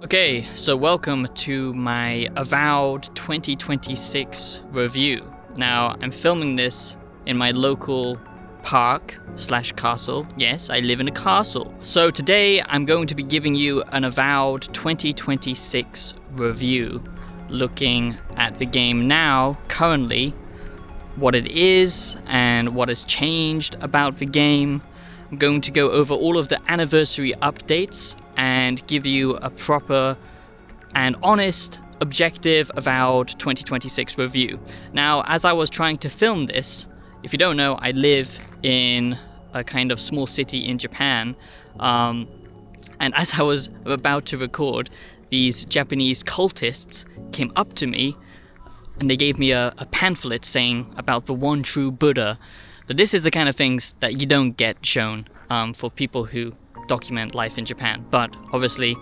Okay, so welcome to my Avowed 2026 review. Now, I'm filming this in my local park/castle. Yes, I live in a castle. So today, I'm going to be giving you an Avowed 2026 review, looking at the game now, currently, what it is, and what has changed about the game. I'm going to go over all of the anniversary updates and give you a proper and honest, objective Avowed 2026 review. Now, as I was trying to film this, if you don't know, I live in a kind of small city in Japan, and as I was about to record, these Japanese cultists came up to me and they gave me a pamphlet saying about the one true Buddha. But this is the kind of things that you don't get shown for people who document life in Japan, but obviously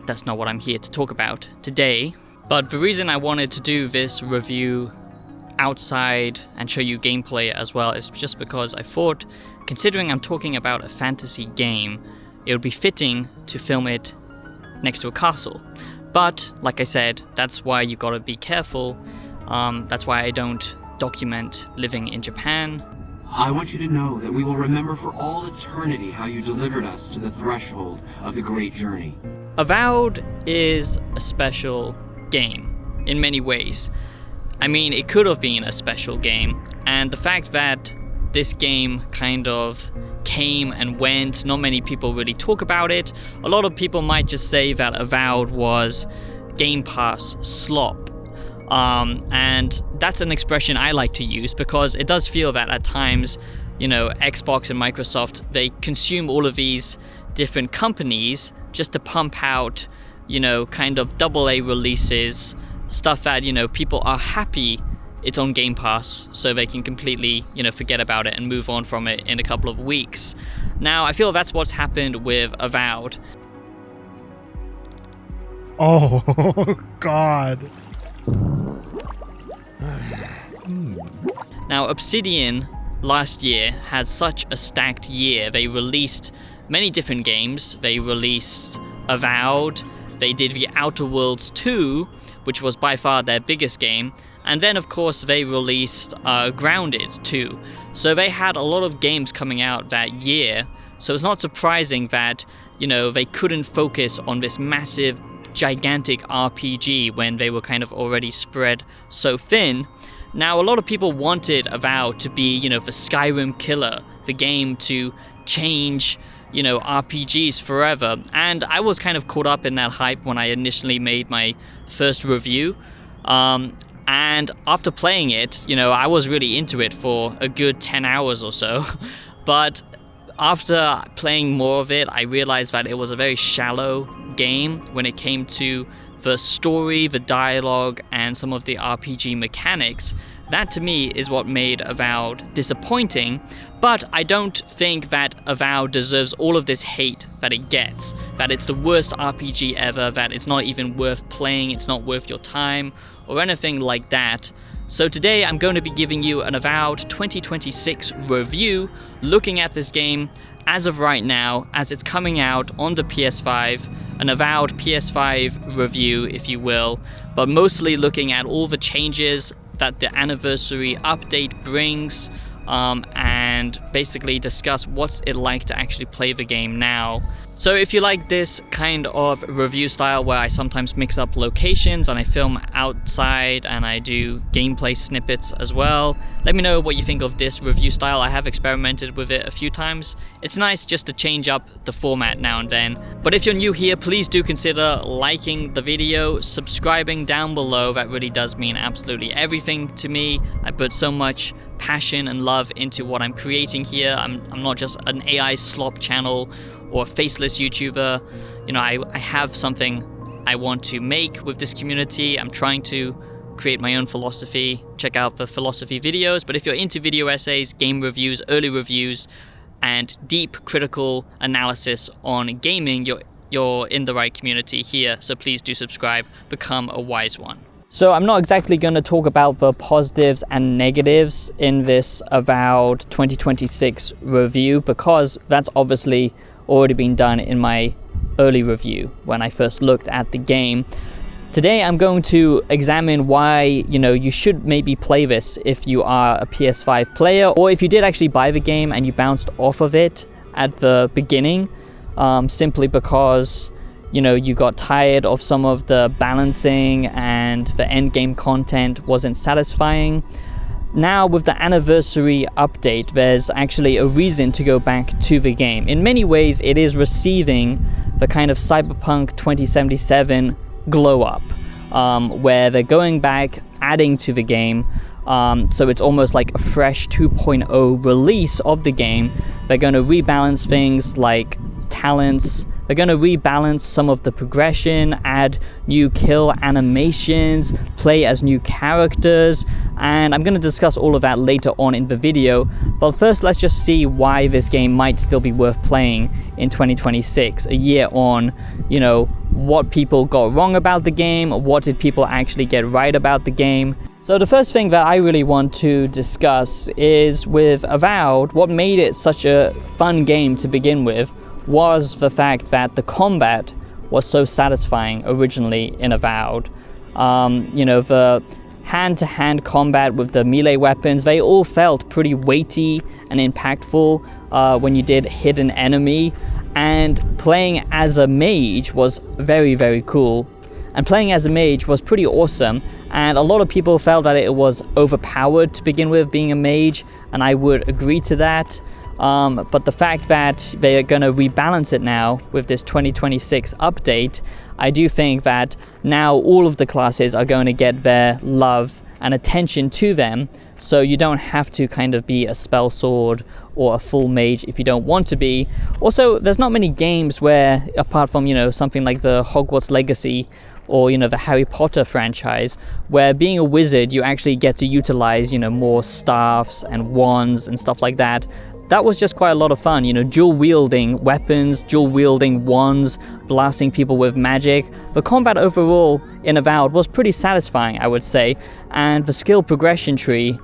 that's not what I'm here to talk about today. But the reason I wanted to do this review outside and show you gameplay as well is just because I thought, considering I'm talking about a fantasy game, it would be fitting to film it next to a castle. But like I said, that's why you gotta be careful. That's why I don't document living in Japan. I want you to know that we will remember for all eternity how you delivered us to the threshold of the great journey. Avowed is a special game in many ways. I mean, it could have been a special game, and the fact that this game kind of came and went, not many people really talk about it. A lot of people might just say that Avowed was Game Pass slop. And that's an expression I like to use because it does feel that at times, you know, Xbox and Microsoft, they consume all of these different companies just to pump out, you know, kind of AA releases, stuff that, you know, people are happy it's on Game Pass so they can completely, you know, forget about it and move on from it in a couple of weeks. Now, I feel that's what's happened with Avowed. Oh, God. Now, Obsidian last year had such a stacked year. They released many different games. They released Avowed, they did the Outer Worlds 2, which was by far their biggest game, and then of course they released Grounded 2. So they had a lot of games coming out that year, so it's not surprising that, you know, they couldn't focus on this massive, gigantic RPG when they were kind of already spread so thin. Now, a lot of people wanted Avowed to be, you know, the Skyrim killer, the game to change, you know, RPGs forever. And I was kind of caught up in that hype when I initially made my first review. And after playing it, you know, I was really into it for a good 10 hours or so. But after playing more of it, I realized that it was a very shallow game when it came to the story, the dialogue, and some of the RPG mechanics. That to me is what made Avowed disappointing, but I don't think that Avowed deserves all of this hate that it gets, that it's the worst RPG ever, that it's not even worth playing, it's not worth your time, or anything like that. So today I'm going to be giving you an Avowed 2026 review, looking at this game as of right now, as it's coming out on the PS5, an Avowed PS5 review, if you will, but mostly looking at all the changes that the anniversary update brings, and basically discuss what's it like to actually play the game now. So if you like this kind of review style where I sometimes mix up locations and I film outside and I do gameplay snippets as well, let me know what you think of this review style. I have experimented with it a few times. It's nice just to change up the format now and then. But if you're new here, please do consider liking the video, subscribing down below. That really does mean absolutely everything to me. I put so much passion and love into what I'm creating here. I'm not just an AI slop channel or a faceless YouTuber. You know, I have something I want to make with this community. I'm trying to create my own philosophy. Check out the philosophy videos. But if you're into video essays, game reviews, early reviews, and deep critical analysis on gaming, you're in the right community here. So please do subscribe, become a wise one. So I'm not exactly going to talk about the positives and negatives in this Avowed 2026 review because that's obviously already been done in my early review when I first looked at the game. Today I'm going to examine why, you should maybe play this if you are a PS5 player, or if you did actually buy the game and you bounced off of it at the beginning, simply because, you got tired of some of the balancing and the end game content wasn't satisfying. Now with the anniversary update, there's actually a reason to go back to the game. In many ways, it is receiving the kind of Cyberpunk 2077 glow up, where they're going back, adding to the game, so it's almost like a fresh 2.0 release of the game. They're going to rebalance things like talents. They're going to rebalance some of the progression, add new kill animations, play as new characters, and I'm going to discuss all of that later on in the video. But first, let's just see why this game might still be worth playing in 2026, a year on, what people got wrong about the game, what did people actually get right about the game. So the first thing that I really want to discuss is with Avowed, what made it such a fun game to begin with was the fact that the combat was so satisfying originally in Avowed. The hand-to-hand combat with the melee weapons, they all felt pretty weighty and impactful when you did hit an enemy, and playing as a mage was very, very cool. And playing as a mage was pretty awesome, and a lot of people felt that it was overpowered to begin with, being a mage, and I would agree to that. But the fact that they are going to rebalance it now with this 2026 update, I do think that now all of the classes are going to get their love and attention to them, so you don't have to kind of be a spell sword or a full mage if you don't want to be. Also, there's not many games where, apart from, something like the Hogwarts Legacy or, the Harry Potter franchise, where being a wizard, you actually get to utilize, more staffs and wands and stuff like that. That was just quite a lot of fun, dual wielding weapons, dual wielding wands, blasting people with magic. The combat overall in Avowed was pretty satisfying, I would say, and the skill progression tree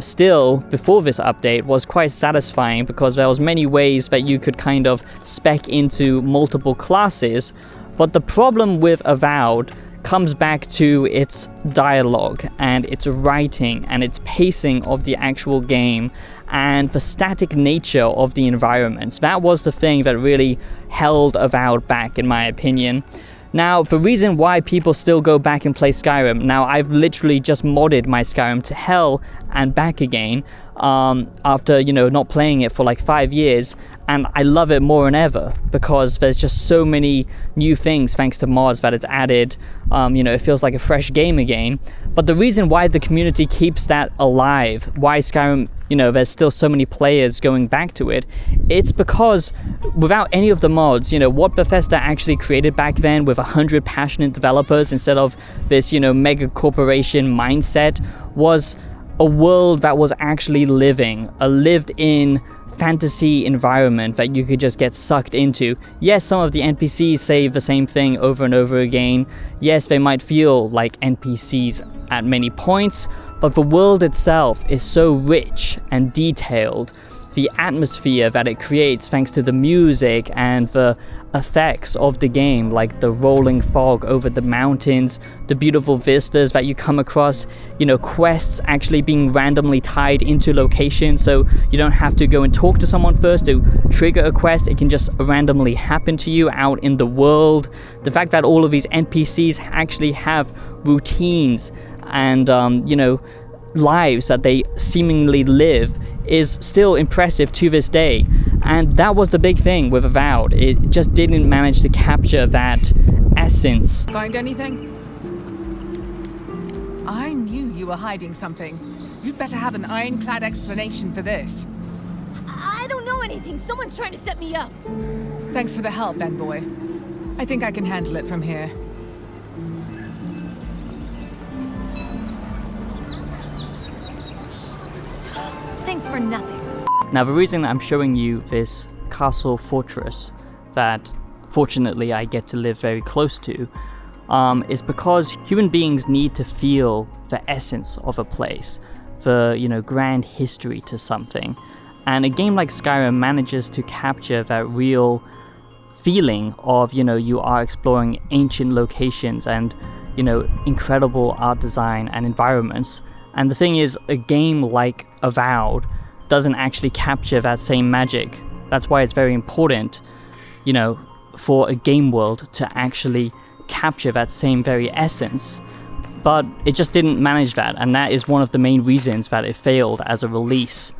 still, before this update, was quite satisfying because there was many ways that you could kind of spec into multiple classes. But the problem with Avowed comes back to its dialogue and its writing and its pacing of the actual game and the static nature of the environments. That was the thing that really held Avowed back, in my opinion. Now, the reason why people still go back and play Skyrim, now I've literally just modded my Skyrim to hell and back again after, not playing it for like 5 years, and I love it more than ever because there's just so many new things thanks to mods that it's added. It feels like a fresh game again. But the reason why the community keeps that alive, why Skyrim, there's still so many players going back to it, it's because without any of the mods, what Bethesda actually created back then with 100 passionate developers instead of this, mega corporation mindset, was a world that was actually living, a lived-in fantasy environment that you could just get sucked into. Yes, some of the NPCs say the same thing over and over again. Yes, they might feel like NPCs at many points, but the world itself is so rich and detailed. The atmosphere that it creates thanks to the music and the effects of the game, like the rolling fog over the mountains, the beautiful vistas that you come across, quests actually being randomly tied into locations, so you don't have to go and talk to someone first to trigger a quest. It can just randomly happen to you out in the world. The fact that all of these NPCs actually have routines and lives that they seemingly live is still impressive to this day. And that was the big thing with Avowed. It just didn't manage to capture that essence. Find anything? I knew you were hiding something. You'd better have an ironclad explanation for this. I don't know anything. Someone's trying to set me up. Thanks for the help, Ben boy. I think I can handle it from here. Thanks for nothing. Now, the reason I'm showing you this castle fortress that fortunately I get to live very close to is because human beings need to feel the essence of a place, the grand history to something. And a game like Skyrim manages to capture that real feeling of, you are exploring ancient locations and, incredible art design and environments. And the thing is, a game like Avowed doesn't actually capture that same magic. That's why it's very important, for a game world to actually capture that same very essence. But it just didn't manage that, and that is one of the main reasons that it failed as a release.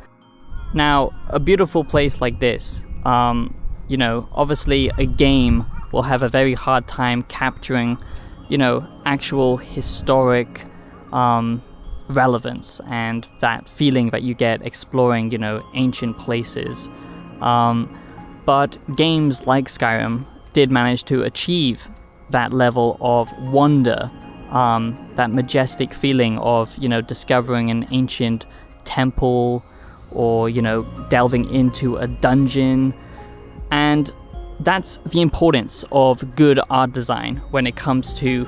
Now, a beautiful place like this, obviously a game will have a very hard time capturing, actual historic relevance and that feeling that you get exploring, ancient places. But games like Skyrim did manage to achieve that level of wonder, that majestic feeling of, discovering an ancient temple or, delving into a dungeon. And that's the importance of good art design when it comes to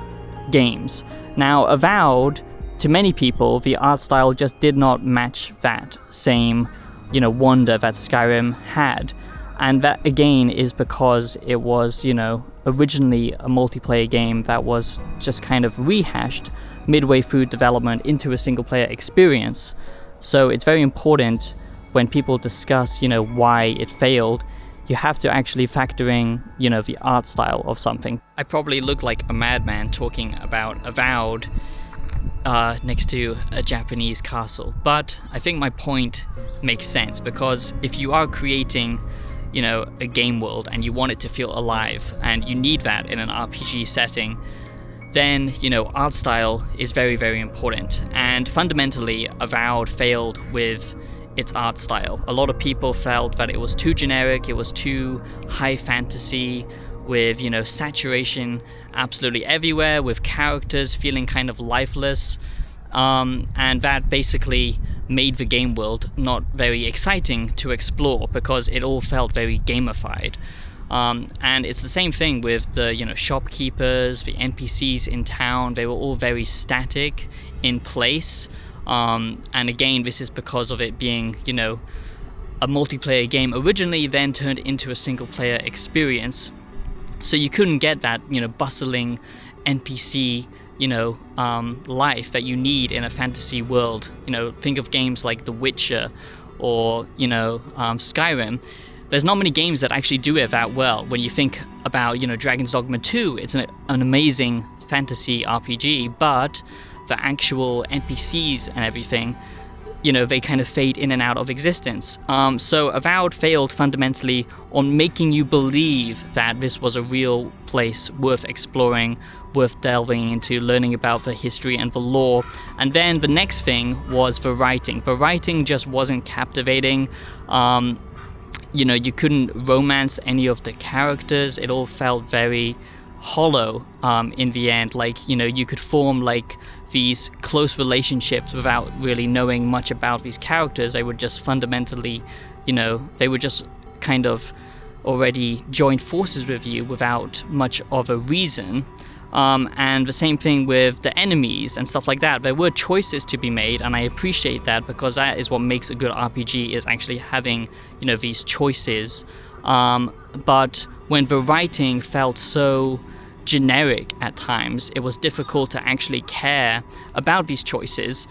games. Now, Avowed, to many people, the art style just did not match that same, wonder that Skyrim had. And that, again, is because it was, originally a multiplayer game that was just kind of rehashed midway through development into a single-player experience. So it's very important when people discuss, why it failed, you have to actually factor in, the art style of something. I probably look like a madman talking about Avowed next to a Japanese castle, but I think my point makes sense, because if you are creating, a game world and you want it to feel alive, and you need that in an RPG setting, then, art style is very, very important. And fundamentally, Avowed failed with its art style. A lot of people felt that it was too generic, it was too high fantasy, with, saturation absolutely everywhere, with characters feeling kind of lifeless, and that basically made the game world not very exciting to explore, because it all felt very gamified. And it's the same thing with the, shopkeepers, the NPCs in town. They were all very static in place. And again, this is because of it being, a multiplayer game originally, then turned into a single-player experience. So you couldn't get that, bustling NPC, life that you need in a fantasy world. Think of games like The Witcher or, Skyrim. There's not many games that actually do it that well. When you think about, Dragon's Dogma 2, it's an amazing fantasy RPG, but the actual NPCs and everything, they kind of fade in and out of existence. So Avowed failed fundamentally on making you believe that this was a real place worth exploring, worth delving into, learning about the history and the lore. And then the next thing was the writing. The writing just wasn't captivating. You couldn't romance any of the characters. It all felt very hollow in the end. Like, you could form like these close relationships without really knowing much about these characters. They would just fundamentally, they would just kind of already join forces with you without much of a reason. And the same thing with the enemies and stuff like that. There were choices to be made, and I appreciate that, because that is what makes a good RPG, is actually having, these choices. But when the writing felt so generic at times, it was difficult to actually care about these choices,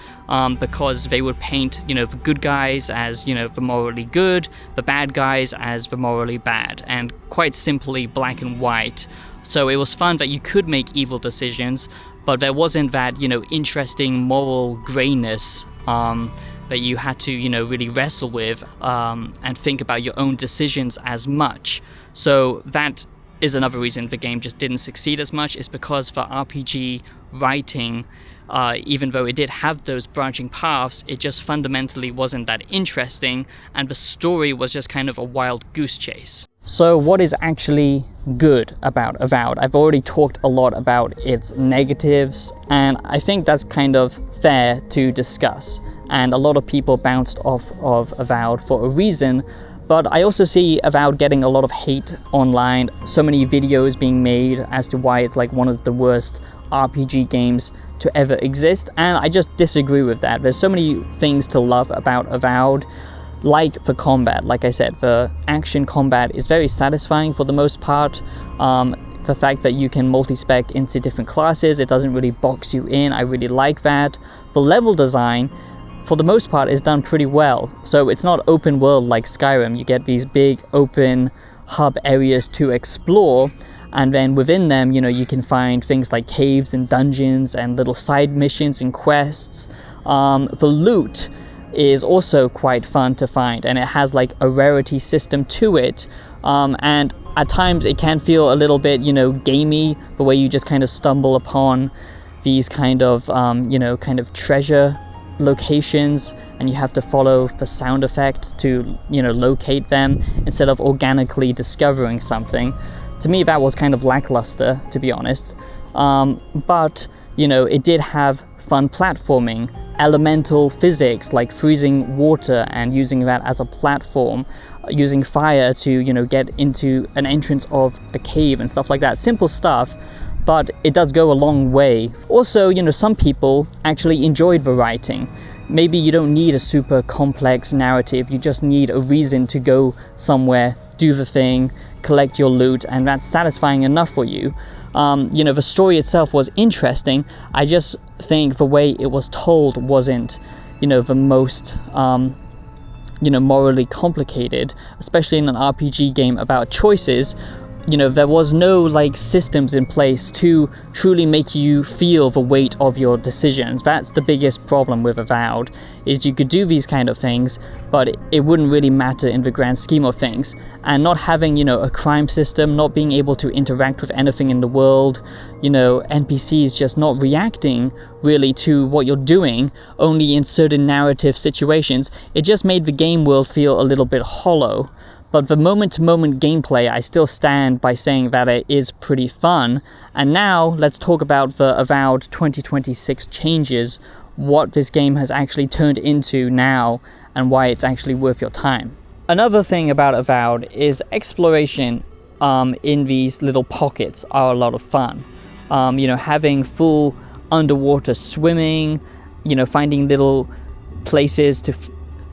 because they would paint, the good guys as, the morally good, the bad guys as the morally bad, and quite simply black and white. So it was fun that you could make evil decisions, but there wasn't that, interesting moral grayness that you had to, really wrestle with and think about your own decisions as much. So that is another reason the game just didn't succeed as much, is because the RPG writing, even though it did have those branching paths, it just fundamentally wasn't that interesting, and the story was just kind of a wild goose chase. So what is actually good about Avowed? I've already talked a lot about its negatives, and I think that's kind of fair to discuss. And a lot of people bounced off of Avowed for a reason, but I also see Avowed getting a lot of hate online, so many videos being made as to why it's like one of the worst RPG games to ever exist, and I just disagree with that. There's so many things to love about Avowed. like the combat. Like I said, the action combat is very satisfying for the most part. The fact that you can multi-spec into different classes, it doesn't really box you in. I really like that. The level design, for the most part, is done pretty well. So it's not open world like Skyrim. You get these big open hub areas to explore, and then within them, you can find things like caves and dungeons and little side missions and quests. The loot is also quite fun to find, and it has like a rarity system to it. And at times it can feel a little bit, gamey, the way you just kind of stumble upon these kind of treasure locations, and you have to follow the sound effect to, locate them instead of organically discovering something. To me, that was kind of lackluster, to be honest. But, it did have fun platforming, elemental physics like freezing water and using that as a platform, using fire to, get into an entrance of a cave and stuff like that. Simple stuff, but it does go a long way. Also, some people actually enjoyed the writing. Maybe you don't need a super complex narrative, you just need a reason to go somewhere, do the thing, collect your loot, and that's satisfying enough for you. The story itself was interesting. I just think the way it was told wasn't, the most, morally complicated, especially in an RPG game about choices. There was no like systems in place to truly make you feel the weight of your decisions. That's the biggest problem with Avowed, is you could do these kind of things, but it wouldn't really matter in the grand scheme of things. And not having, a crime system, not being able to interact with anything in the world, NPCs just not reacting really to what you're doing, only in certain narrative situations, it just made the game world feel a little bit hollow. But the moment-to-moment gameplay, I still stand by saying that it is pretty fun. And now, let's talk about the Avowed 2026 changes, what this game has actually turned into now, and why it's actually worth your time. Another thing about Avowed is exploration in these little pockets are a lot of fun. Having full underwater swimming, finding little places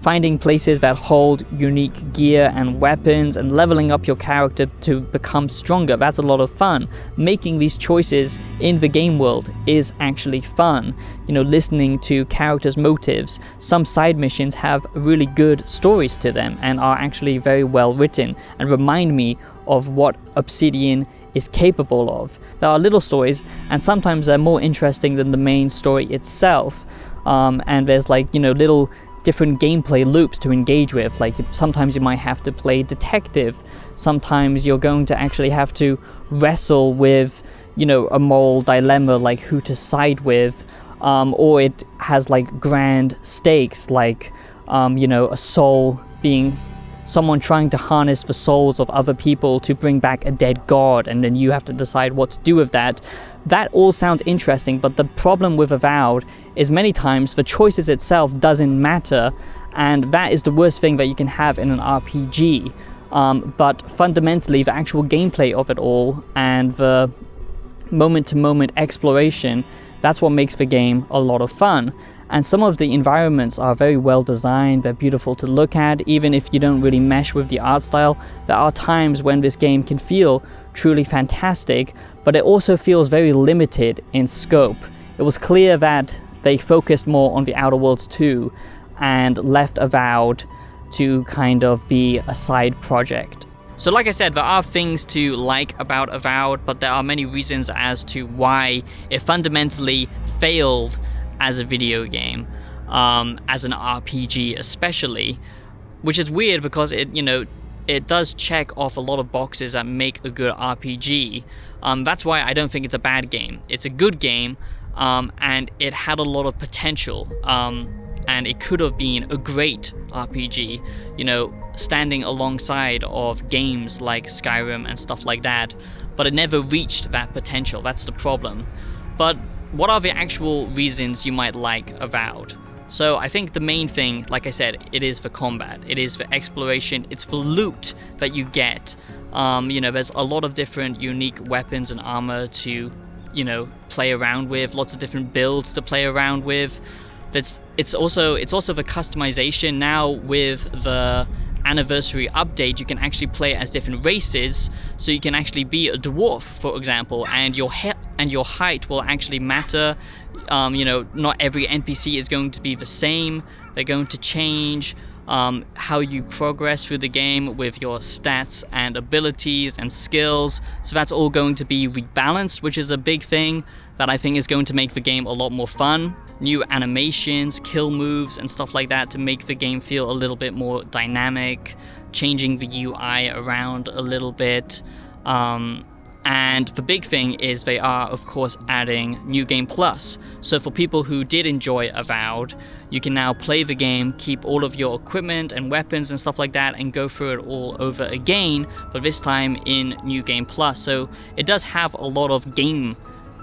finding places that hold unique gear and weapons, and leveling up your character to become stronger. That's a lot of fun. Making these choices in the game world is actually fun. Listening to characters' motives. Some side missions have really good stories to them and are actually very well written and remind me of what Obsidian is capable of. There are little stories, and sometimes they're more interesting than the main story itself. And there's little different gameplay loops to engage with. Like sometimes you might have to play detective, sometimes you're going to actually have to wrestle with a moral dilemma, like who to side with, or it has like grand stakes, like a soul being someone trying to harness the souls of other people to bring back a dead god, and then you have to decide what to do with that. That all sounds interesting, but the problem with Avowed is many times the choices itself doesn't matter, and that is the worst thing that you can have in an RPG. But fundamentally, the actual gameplay of it all and the moment-to-moment exploration, that's what makes the game a lot of fun. And some of the environments are very well designed, they're beautiful to look at. Even if you don't really mesh with the art style, there are times when this game can feel truly fantastic, but it also feels very limited in scope. It was clear that they focused more on the Outer Worlds 2 and left Avowed to kind of be a side project. So like I said, there are things to like about Avowed, but there are many reasons as to why it fundamentally failed as a video game, as an RPG especially, which is weird because it does check off a lot of boxes that make a good RPG. That's why I don't think it's a bad game. It's a good game, and it had a lot of potential, and it could have been a great RPG, standing alongside of games like Skyrim and stuff like that, but it never reached that potential. That's the problem. But what are the actual reasons you might like Avowed? So I think the main thing, like I said, it is for combat, it is for exploration, it's for loot that you get. There's a lot of different unique weapons and armor to, play around with, lots of different builds to play around with. it's also the customization now with the anniversary update. You can actually play as different races, so you can actually be a dwarf, for example, and your height will actually matter. You know, not every NPC is going to be the same. They're going to change how you progress through the game with your stats and abilities and skills. So that's all going to be rebalanced, which is a big thing that I think is going to make the game a lot more fun. New animations, kill moves, and stuff like that to make the game feel a little bit more dynamic, changing the UI around a little bit. And the big thing is they are, of course, adding New Game Plus. So for people who did enjoy Avowed, you can now play the game, keep all of your equipment and weapons and stuff like that, and go through it all over again, but this time in New Game Plus. So it does have a lot of game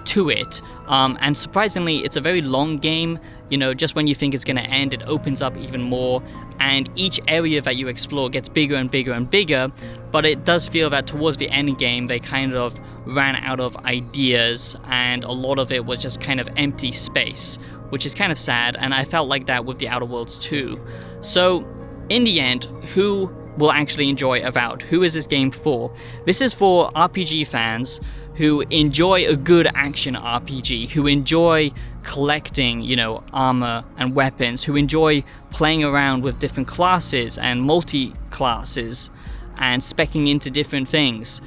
to it, and surprisingly it's a very long game. You know, just when you think it's going to end, it opens up even more, and each area that you explore gets bigger and bigger and bigger. But it does feel that towards the end game they kind of ran out of ideas, and a lot of it was just kind of empty space, which is kind of sad, and I felt like that with the Outer Worlds too. So in the end, who will actually enjoy Avowed? Who is this game for? This is for RPG fans who enjoy a good action RPG, who enjoy collecting, you know, armor and weapons, who enjoy playing around with different classes and multi-classes and speccing into different things.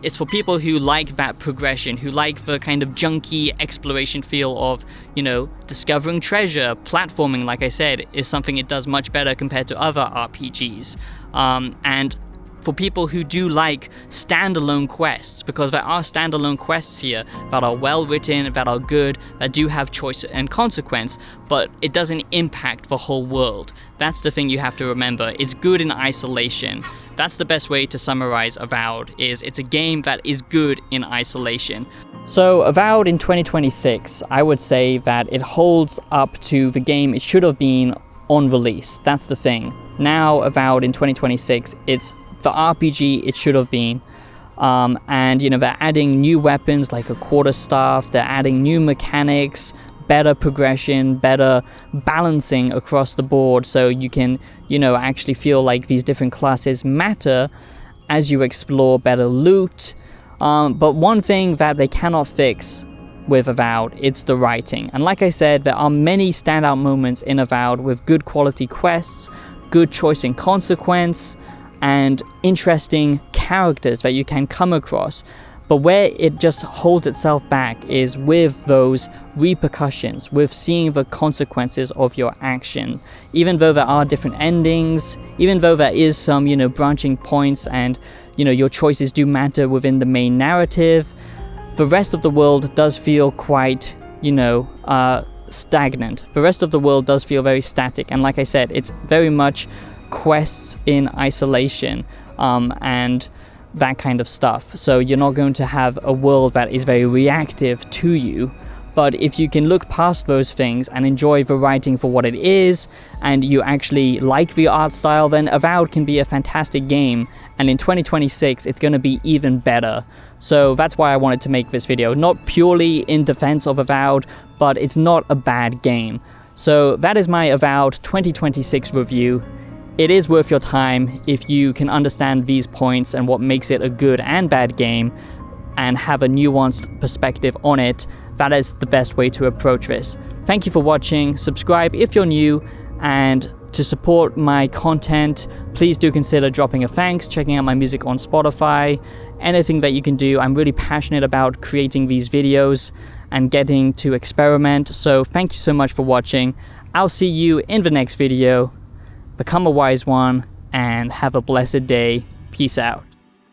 It's for people who like that progression, who like the kind of junky exploration feel of, you know, discovering treasure. Platforming, like I said, is something it does much better compared to other RPGs. And for people who do like standalone quests, because there are standalone quests here that are well written, that are good, that do have choice and consequence, but it doesn't impact the whole world. That's the thing you have to remember. It's good in isolation. That's the best way to summarize Avowed, is it's a game that is good in isolation. So Avowed in 2026, I would say that it holds up to the game it should have been on release. That's the thing. Now Avowed in 2026, it's the RPG it should have been. And you know, they're adding new weapons like a quarterstaff, they're adding new mechanics, better progression, better balancing across the board, so you can, you know, actually feel like these different classes matter as you explore, better loot. But one thing that they cannot fix with Avowed, it's the writing. And like I said, there are many standout moments in Avowed with good quality quests, good choice and consequence, and interesting characters that you can come across. But where it just holds itself back is with those repercussions, with seeing the consequences of your action. Even though there are different endings, even though there is some, you know, branching points and, you know, your choices do matter within the main narrative, the rest of the world does feel quite, you know, stagnant. The rest of the world does feel very static, and like I said, it's very much quests in isolation, and that kind of stuff. So you're not going to have a world that is very reactive to you. But if you can look past those things and enjoy the writing for what it is, and you actually like the art style, then Avowed can be a fantastic game. And in 2026, it's going to be even better. So that's why I wanted to make this video. Not purely in defense of Avowed, but it's not a bad game. So that is my Avowed 2026 review. It is worth your time if you can understand these points and what makes it a good and bad game, and have a nuanced perspective on it. That is the best way to approach this. Thank you for watching. Subscribe if you're new, and to support my content, please do consider dropping a thanks, checking out my music on Spotify, anything that you can do. I'm really passionate about creating these videos and getting to experiment. So thank you so much for watching. I'll see you in the next video. Become a wise one and have a blessed day. Peace out.